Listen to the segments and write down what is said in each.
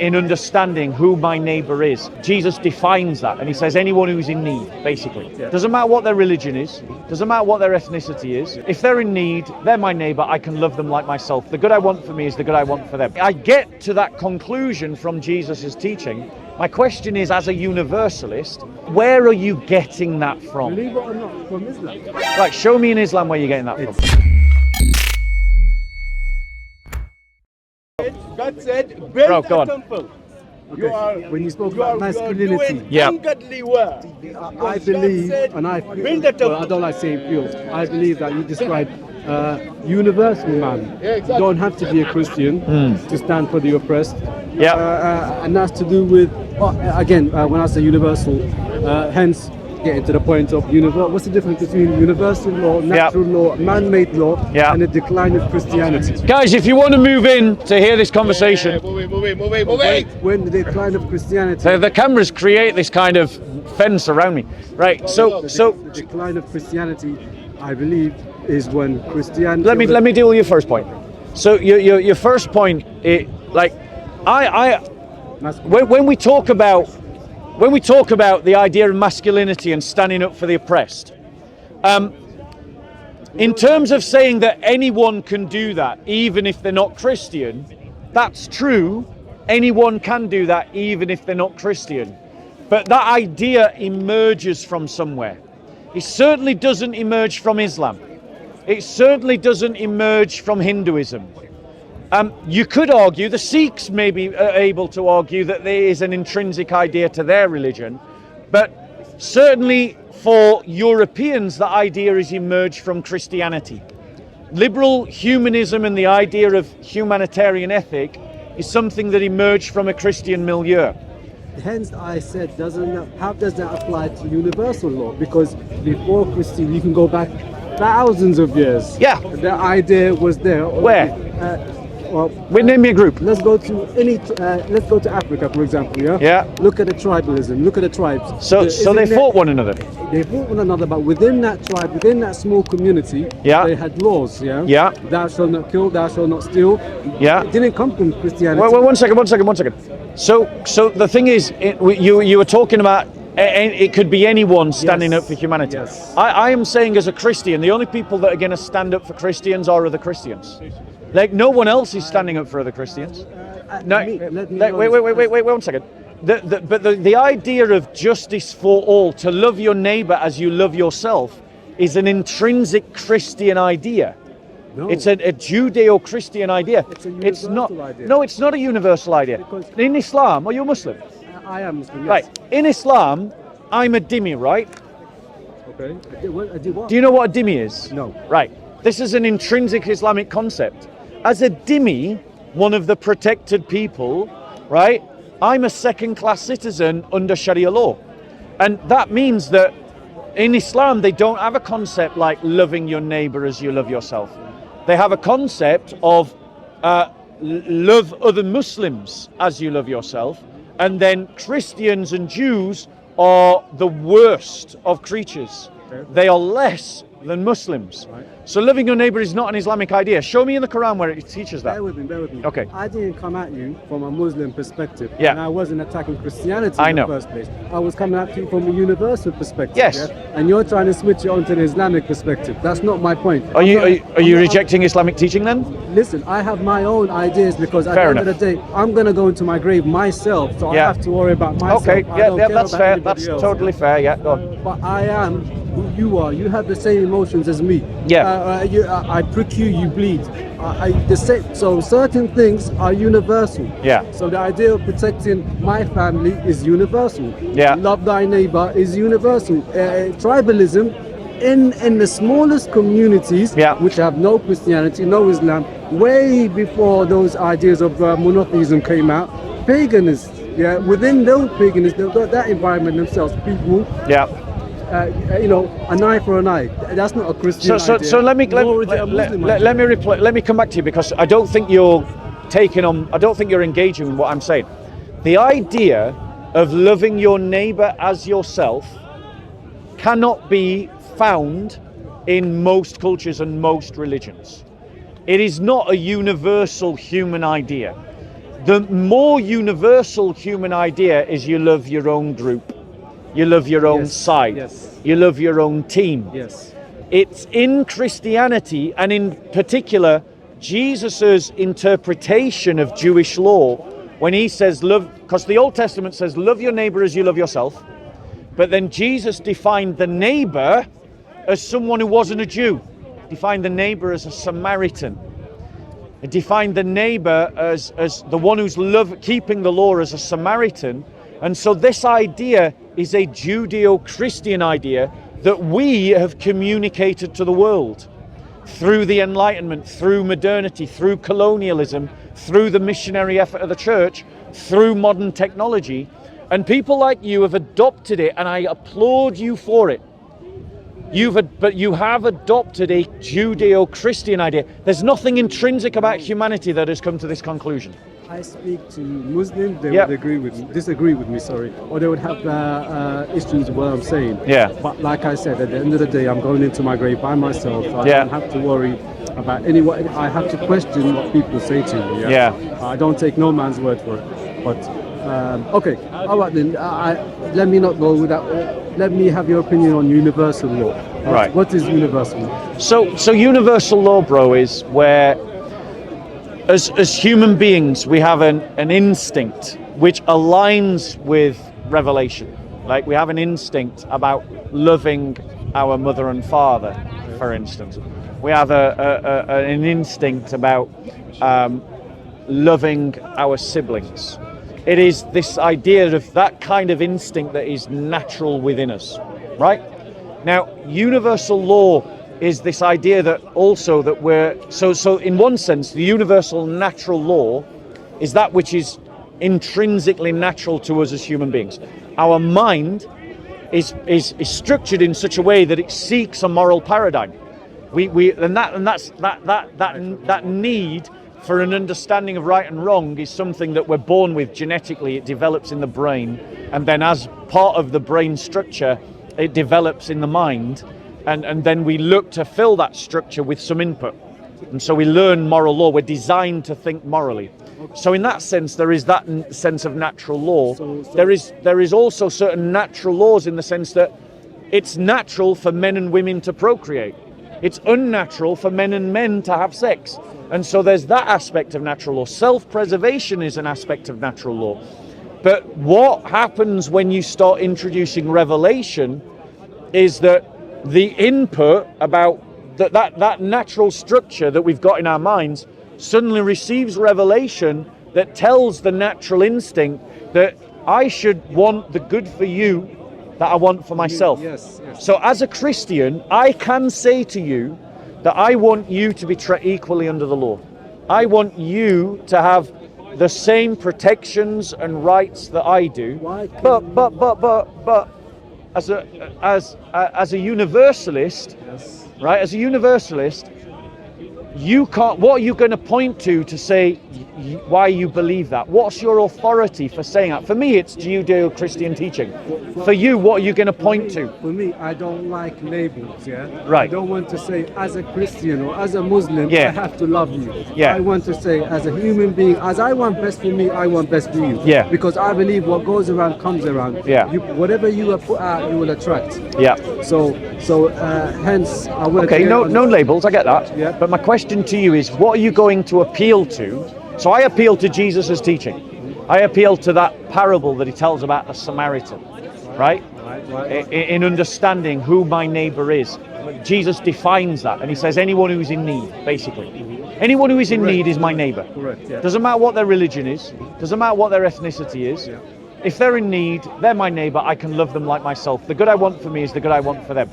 in understanding who my neighbor is. Jesus defines that, and he says anyone who's in need, basically. Doesn't matter what their religion is, doesn't matter what their ethnicity is. If they're in need, they're my neighbor, I can love them like myself. The good I want for me is the good I want for them. I get to that conclusion from Jesus' teaching. My question is, as a universalist, where are you getting that from? Believe it or not, from Islam. Right, show me in Islam where you're getting that from. God said, build Bro, a temple. Okay. When you spoke about masculinity, Yeah. Ungodly work. I believe, and I feel, build a temple. well, I don't like saying feels, I believe that you describe universal man. You don't have to be a Christian to stand for the oppressed. Yeah. And that's to do with, again, when I say universal, hence getting to the point of what's the difference between universal law, natural law, man-made law, and the decline of Christianity? Guys, if you want to move in to hear this conversation, When the decline of Christianity, the cameras create this kind of fence around me. Right, so the decline of Christianity, I believe, is when Christianity. let me deal with your first point. So your first point, when we talk about the idea of masculinity and standing up for the oppressed, in terms of saying that anyone can do that, even if they're not Christian, that's true. Anyone can do that, even if they're not Christian. But that idea emerges from somewhere. It certainly doesn't emerge from Islam. It certainly doesn't emerge from Hinduism. You could argue, the Sikhs may be able to argue that there is an intrinsic idea to their religion, but certainly for Europeans, the idea has emerged from Christianity. Liberal humanism and the idea of humanitarian ethic is something that emerged from a Christian milieu. Hence, I said, how does that apply to universal law? Because before Christian, you can go back thousands of years. Yeah. The idea was there. Where? Name me a group. Let's go to Africa, for example. Yeah. Yeah. Look at the tribalism. Look at the tribes. So they fought one another. They fought one another, but within that tribe, within that small community, they had laws. Yeah. Yeah. Thou shalt not kill. Thou shalt not steal. Yeah. It didn't come from Christianity. Wait, one second. So the thing is, you were talking about. It could be anyone standing up for humanity. Yes. I am saying, as a Christian, the only people that are going to stand up for Christians are other Christians. Like, no one else is standing up for other Christians. Wait, 1 second. But the idea of justice for all, to love your neighbor as you love yourself, is an intrinsic Christian idea. No. It's a Judeo-Christian idea. It's a universal idea. No, it's not a universal idea. Because in Islam, are you a Muslim? I am Muslim. Yes. Right. In Islam, I'm a dhimmi, right? Okay. I did what? Do you know what a dhimmi is? No. Right. This is an intrinsic Islamic concept. As a dhimmi, one of the protected people, right? I'm a second-class citizen under Sharia law. And that means that in Islam, they don't have a concept like loving your neighbor as you love yourself. They have a concept of love other Muslims as you love yourself. And then Christians and Jews are the worst of creatures. Okay. They are less than Muslims. Right. So loving your neighbor is not an Islamic idea. Show me in the Quran where it teaches that. Bear with me. Okay. I didn't come at you from a Muslim perspective. Yeah. And I wasn't attacking Christianity I in know. the first place. I was coming at you from a universal perspective. Yes. Yeah? And you're trying to switch it onto the Islamic perspective. That's not my point. Are you rejecting Islamic teaching then? Listen, I have my own ideas because at Fair the end of the day, I'm going to go into my grave myself. So I have to worry about myself. Okay, that's fair. That's else. totally fair. Yeah, go on. But I am who you are. You have the same emotions as me. Yeah. I prick you, you bleed. So certain things are universal. Yeah. So the idea of protecting my family is universal. Yeah. Love thy neighbor is universal. Tribalism in the smallest communities, which have no Christianity, no Islam, way before those ideas of monotheism came out, paganists, within those paganists, that environment themselves, people, an eye for an eye. That's not a Christian idea. So let me come back to you, because I don't think you're engaging in what I'm saying. The idea of loving your neighbor as yourself cannot be found in most cultures and most religions. It is not a universal human idea. The more universal human idea is you love your own group, you love your own side, you love your own team. Yes. It's in Christianity, and in particular, Jesus's interpretation of Jewish law, when he says love, because the Old Testament says love your neighbor as you love yourself, but then Jesus defined the neighbor as someone who wasn't a Jew, defined the neighbor as a Samaritan. It defined the neighbor as the one who's keeping the law as a Samaritan. And so this idea is a Judeo-Christian idea that we have communicated to the world through the Enlightenment, through modernity, through colonialism, through the missionary effort of the church, through modern technology. And people like you have adopted it, and I applaud you for it. But you have adopted a Judeo-Christian idea. There's nothing intrinsic about humanity that has come to this conclusion. I speak to Muslims, they would disagree with me, or they would have issues with what I'm saying. Yeah. But like I said, at the end of the day, I'm going into my grave by myself. I don't have to worry about anyone. I have to question what people say to me. Yeah. I don't take no man's word for it. But okay, all right then. Let me not go with that. Let me have your opinion on universal law. Right. What is universal law? So universal law, bro, is where as human beings we have an instinct which aligns with revelation. Like we have an instinct about loving our mother and father, for instance. We have an instinct about loving our siblings. It is this idea of that kind of instinct that is natural within us, right? Now, universal law is this idea that also that we're, so in one sense, the universal natural law is that which is intrinsically natural to us as human beings. Our mind is structured in such a way that it seeks a moral paradigm. That need for an understanding of right and wrong is something that we're born with genetically. It develops in the brain, and then as part of the brain structure, it develops in the mind, and then we look to fill that structure with some input. And so we learn moral law. We're designed to think morally. So in that sense, there is that sense of natural law. There is also certain natural laws in the sense that it's natural for men and women to procreate. It's unnatural for men and men to have sex. And so there's that aspect of natural law. Self-preservation is an aspect of natural law. But what happens when you start introducing revelation is that the input about that natural structure that we've got in our minds suddenly receives revelation that tells the natural instinct that I should want the good for you that I want for myself. Yes. So as a Christian, I can say to you that I want you to be equally under the law. I want you to have the same protections and rights that I do. But as a universalist, right? As a universalist, you can't. What are you going to point to say why you believe that? What's your authority for saying that? For me, it's Judeo-Christian teaching. For you, what are you going to point to? For me, I don't like labels. Right. I don't want to say as a Christian or as a Muslim, I have to love you. Yeah. I want to say as a human being, as I want best for me, I want best for you. Yeah. Because I believe what goes around comes around. Yeah. Whatever you put out, you will attract. Yeah. So hence I will. Okay. No labels. I get that. Yeah. But my question to you is, what are you going to appeal to? So I appeal to Jesus' teaching. I appeal to that parable that he tells about the Samaritan, right? In understanding who my neighbor is. Jesus defines that, and he says anyone who's in need, basically. Anyone who is in need is my neighbor. Correct. Yeah. Doesn't matter what their religion is, doesn't matter what their ethnicity is. Yeah. If they're in need, they're my neighbor. I can love them like myself. The good I want for me is the good I want for them.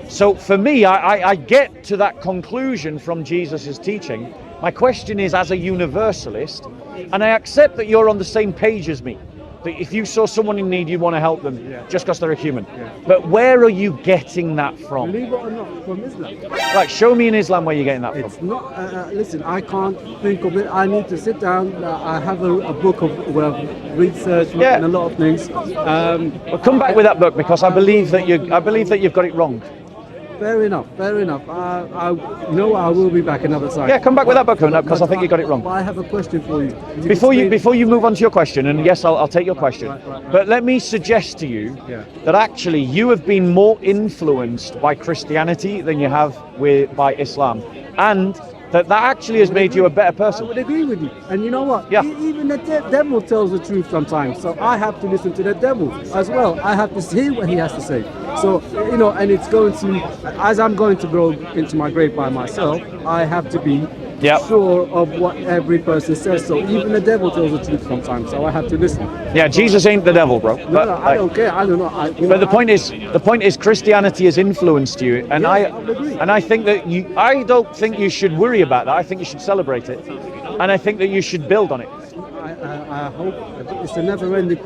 So for me, I get to that conclusion from Jesus' teaching. My question is, as a universalist, and I accept that you're on the same page as me, that if you saw someone in need, you'd want to help them just because they're a human. Yeah. But where are you getting that from? Believe it or not, from Islam. Right, show me in Islam where you're getting that It's from. not, listen, I can't think of it. I need to sit down. I have a book of research and a lot of things. Well, come back with that book, because I believe that you've got it wrong. Fair enough. I will be back another time. Yeah, come back with that book because I think you got it wrong. I have a question for you. Before you move on to your question, and yes, I'll take your question. Right. But let me suggest to you that actually you have been more influenced by Christianity than you have by Islam, and that actually has made you a better I person. would agree with you. And you know what? Yeah. Even the devil tells the truth sometimes. So I have to listen to the devil as well. I have to hear what he has to say. So, and it's going to, as I'm going to grow into my grave by myself, I have to be sure of what every person says. So even the devil tells the truth sometimes. So I have to listen. Yeah, Jesus ain't the devil, bro. No, I don't care. I don't know. But the point is, Christianity has influenced you, and I agree. and I think that I don't think you should worry about that. I think you should celebrate it, and I think that you should build on it. I hope it's a never-ending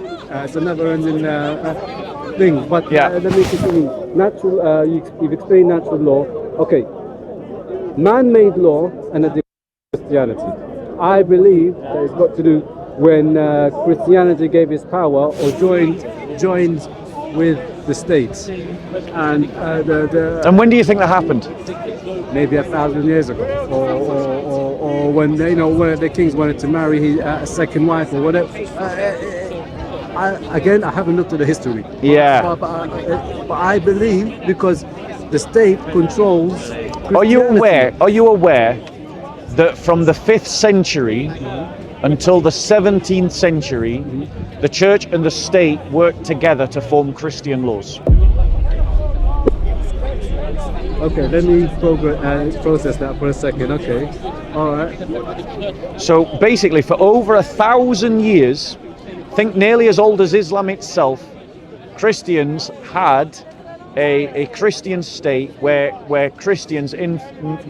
thing. But let me continue. Natural. You've explained natural law. Okay. Man-made law and a Christianity. I believe that it's got to do when Christianity gave its power or joined with the states, and And when do you think that happened? maybe 1,000 years ago, or when one of the kings wanted to marry a second wife or whatever. I haven't looked at the history. Yeah. But I believe because the state controls. Are you aware that from the 5th century until the 17th century, the church and the state worked together to form Christian laws? Okay, let me process that for a second. Okay, all right. So basically, for over 1,000 years, think nearly as old as Islam itself, Christians had a Christian state where Christians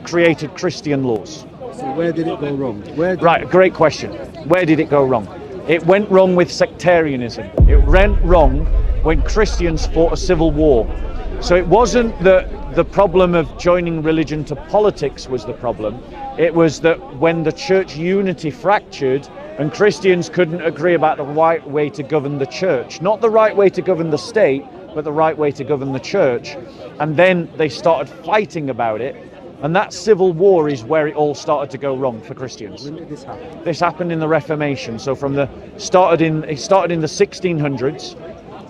created Christian laws. So where did it go wrong? Right, great question. Where did it go wrong? It went wrong with sectarianism. It went wrong when Christians fought a civil war. So it wasn't that the problem of joining religion to politics was the problem. It was that when the church unity fractured and Christians couldn't agree about the right way to govern the church, not the right way to govern the state, but the right way to govern the church. And then they started fighting about it. And that civil war is where it all started to go wrong for Christians. When did this happen? This happened in the Reformation. So it started in the 1600s,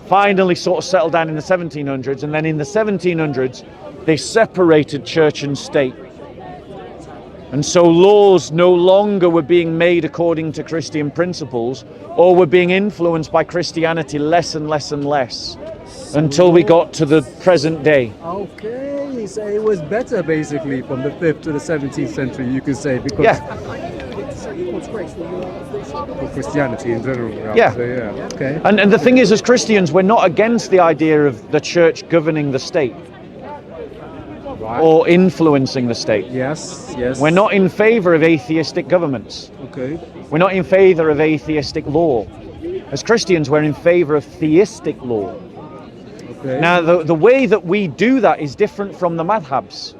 finally sort of settled down in the 1700s, and then in the 1700s they separated church and state. And so laws no longer were being made according to Christian principles, or were being influenced by Christianity less and less and less, until we got to the present day. Okay, so it was better basically from the 5th to the 17th century, you could say, because for Christianity in general. Okay. And the thing is, as Christians, we're not against the idea of the church governing the state. Right. Or influencing the state. Yes. We're not in favor of atheistic governments. Okay. We're not in favor of atheistic law. As Christians, we're in favor of theistic law. Okay. Now, the way that we do that is different from the madhabs,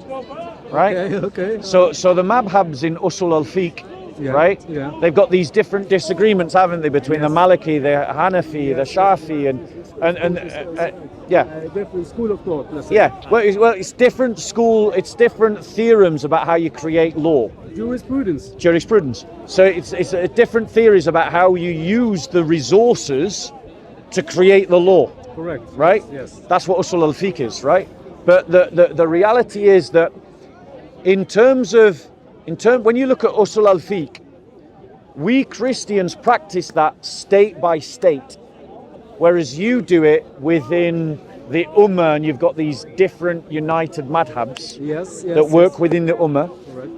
right? Okay. So the madhabs in Usul al-Fiqh, right? Yeah. They've got these different disagreements, haven't they, between the Maliki, the Hanafi, the Shafi, and different school of thought. Let's say. Yeah. Well, it's different school. It's different theorems about how you create law. Jurisprudence. So it's different theories about how you use the resources to create the law. Correct. Right? Yes. That's what Usul al-Fiqh is, right? But the reality is that when you look at Usul al-Fiqh, we Christians practice that state by state, whereas you do it within the Ummah, and you've got these different united madhabs that work within the Ummah. Correct.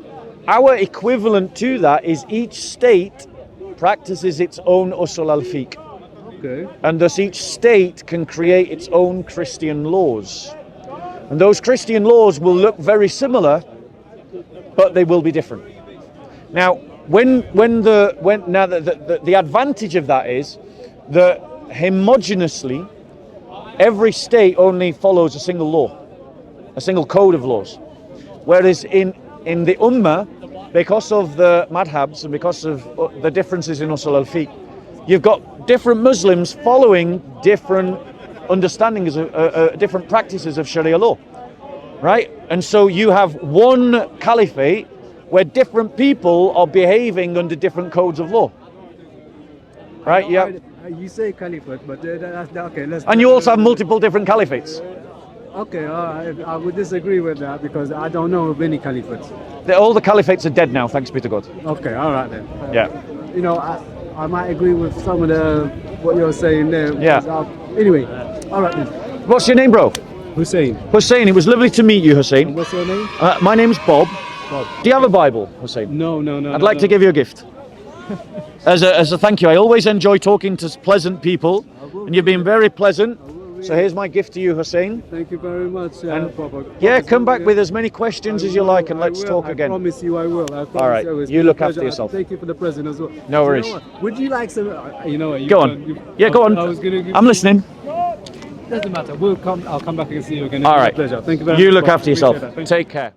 Our equivalent to that is each state practices its own Usul al-Fiqh. Okay. And thus each state can create its own Christian laws. And those Christian laws will look very similar, but they will be different. Now, the advantage of that is that homogeneously, every state only follows a single law, a single code of laws. Whereas in the Ummah, because of the madhabs and because of the differences in Usul al-Fiqh, you've got different Muslims following different understandings of different practices of Sharia law. right? And so you have one caliphate where different people are behaving under different codes of law, right? Yeah. You say caliphate, but that's okay. And you also have multiple different caliphates. Okay, I would disagree with that because I don't know of any caliphates. All the caliphates are dead now, thanks be to God. Okay, all right then. Yeah. You know, I might agree with some of what you're saying there. Yeah. Anyway, all right then. What's your name, bro? Hussein. Hussein. It was lovely to meet you, Hussein. What's your name? My name's Bob. Bob. Do you have a Bible, Hussein? No. I'd like to give you a gift. As a thank you. I always enjoy talking to pleasant people, and you've been very pleasant. So here's my gift to you, Hussein. Thank you very much, Papa. Yeah, come back with as many questions as you like, and let's talk again. I promise you I will. All right, you look after yourself. Thank you for the present as well. No worries. You know what? Would you like some? You know what? Go on. Yeah, go on. I'm listening. Doesn't matter. I'll come back and see you again. All right. Pleasure. Thank you very much. You look after yourself. Take care.